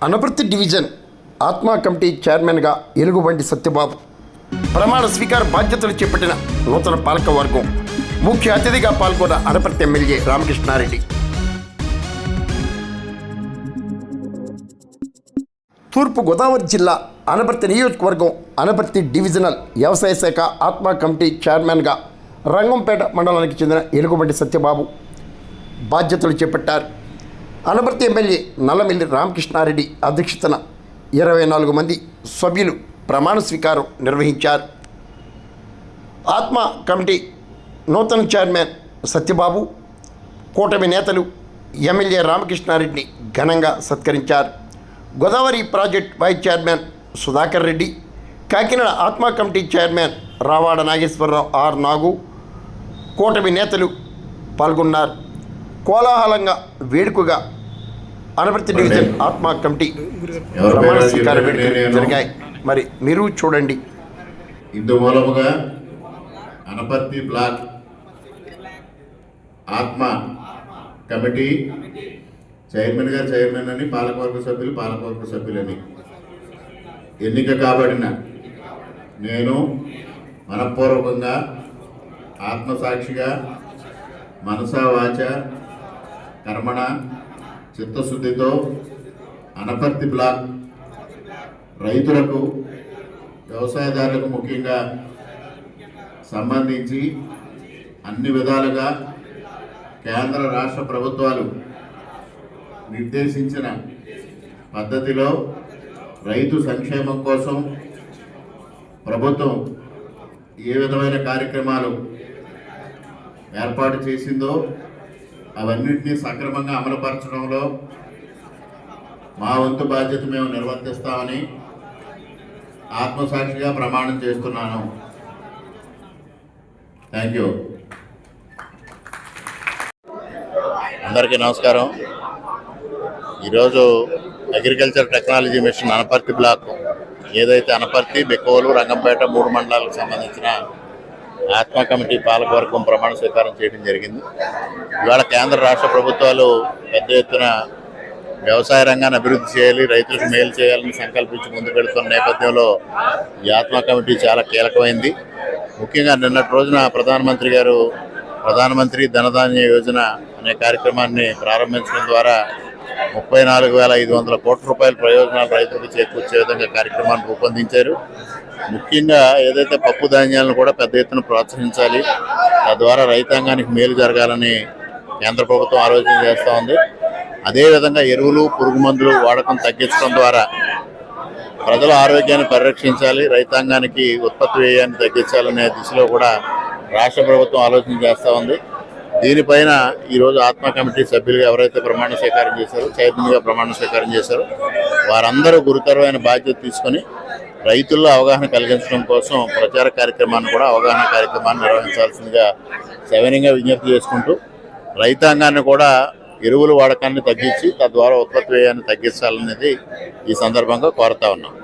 Anaparthi division ఆత్మా committee చైర్మన్గా ఎలుగుబంటి సత్యబాబు ప్రమాణ స్వీకార బాధ్యతలు చేపట్టిన నూతన పాలక వర్గం ముఖ్య అతిథిగా పాల్గొన్న అనపర్తి ఎమ్మెల్యే రామకృష్ణారెడ్డి. తూర్పు గోదావరి జిల్లా అనపర్తి నియోజకవర్గం అనపర్తి డివిజనల్ వ్యవసాయ శాఖ ఆత్మా కమిటీ చైర్మన్గా రంగంపేట మండలానికి చెందిన ఎలుగుబంటి సత్యబాబు బాధ్యతలు చేపట్టారు. అనపర్తి ఎమ్మెల్యే నల్లమిల్లి రామకృష్ణారెడ్డి అధ్యక్షతన 24 మంది సభ్యులు ప్రమాణ స్వీకారం నిర్వహించారు. ఆత్మా కమిటీ నూతన చైర్మన్ సత్యబాబు, కూటమి నేతలు ఎమ్మెల్యే రామకృష్ణారెడ్డిని ఘనంగా సత్కరించారు. Godavari project vice chairman Sudhakar Reddy, Kakinada ATMA committee chairman Ravada Nageswararao, R Nagu, కూటమి నేతలు పాల్గొన్నారు. కోలాహలంగా వేడుకగా అనపర్తి డివిజన్ ఆత్మా కమిటీ ప్రమాణ స్వీకార వేడుకలు జరిగాయి. మరి మీరు చూడండి. ఇందు మూలముగా అనపర్తి బ్లాక్ ఆత్మా కమిటీ చైర్మన్ అని పాలకవర్గ సభ్యులని ఎన్నిక కాబడిన నేను మనఃపూర్వకంగా ఆత్మసాక్షిగా మనసా వాచ కర్మణ చిత్తశుద్ధితో అనపర్తి బ్లాక్ రైతులకు, వ్యవసాయదారులకు ముఖ్యంగా సంబంధించి అన్ని విధాలుగా కేంద్ర రాష్ట్ర ప్రభుత్వాలు నిర్దేశించిన పద్ధతిలో రైతు సంక్షేమం కోసం ప్రభుత్వం ఏ విధమైన కార్యక్రమాలు ఏర్పాటు చేసిందో అవన్నింటినీ సక్రమంగా అమలుపరచడంలో మా వంతు బాధ్యత మేము నిర్వర్తిస్తామని ఆత్మసాక్షిగా ప్రమాణం చేస్తున్నాను. Thank you. అందరికీ నమస్కారం. ఈరోజు agriculture technology mission Anaparthi block ఏదైతే అనపర్తి, బెకోలు, రంగంపేట 3 మండలాలకు సంబంధించిన ఆత్మా కమిటీ పాలకవర్గం ప్రమాణ స్వీకారం చేయడం జరిగింది. ఇవాళ కేంద్ర రాష్ట్ర ప్రభుత్వాలు పెద్ద ఎత్తున వ్యవసాయ రంగాన్ని అభివృద్ధి చేయాలి, రైతులకు మేలు చేయాలని సంకల్పించి ముందుకెళ్తున్న నేపథ్యంలో ఈ ఆత్మా కమిటీ చాలా కీలకమైంది. ముఖ్యంగా నిన్నటి రోజున ప్రధానమంత్రి గారు ప్రధానమంత్రి ధనధాన్య యోజన అనే కార్యక్రమాన్ని ప్రారంభించడం ద్వారా 34,500 కోట్ల రూపాయల ప్రయోజనాలు రైతులకు చేకూర్చే విధంగా కార్యక్రమాన్ని రూపొందించారు. ముఖ్యంగా ఏదైతే పప్పు ధాన్యాలను కూడా పెద్ద ఎత్తున ప్రోత్సహించాలి, తద్వారా రైతాంగానికి మేలు జరగాలని కేంద్ర ప్రభుత్వం ఆలోచన చేస్తూ ఉంది. అదేవిధంగా ఎరువులు, పురుగు మందులు వాడకం తగ్గించడం ద్వారా ప్రజల ఆరోగ్యాన్ని పరిరక్షించాలి, రైతాంగానికి ఉత్పత్తి వ్యయాన్ని తగ్గించాలనే దిశలో కూడా రాష్ట్ర ప్రభుత్వం ఆలోచన చేస్తూ ఉంది. దీనిపైన ఈరోజు ఆత్మా కమిటీ సభ్యులుగా ఎవరైతే ప్రమాణ స్వీకారం చేశారో, చైర్మన్గా ప్రమాణ స్వీకారం చేశారో వారందరూ గురుతరమైన బాధ్యత తీసుకొని రైతుల్లో అవగాహన కలిగించడం కోసం ప్రచార కార్యక్రమాన్ని కూడా అవగాహన కార్యక్రమాన్ని నిర్వహించాల్సిందిగా సవినయంగా విజ్ఞప్తి చేసుకుంటూ రైతాంగాన్ని కూడా ఎరువుల వాడకాన్ని తగ్గించి తద్వారా ఉత్పత్తి వ్యయాన్ని తగ్గించాలనేది ఈ సందర్భంగా కోరుతా ఉన్నాం.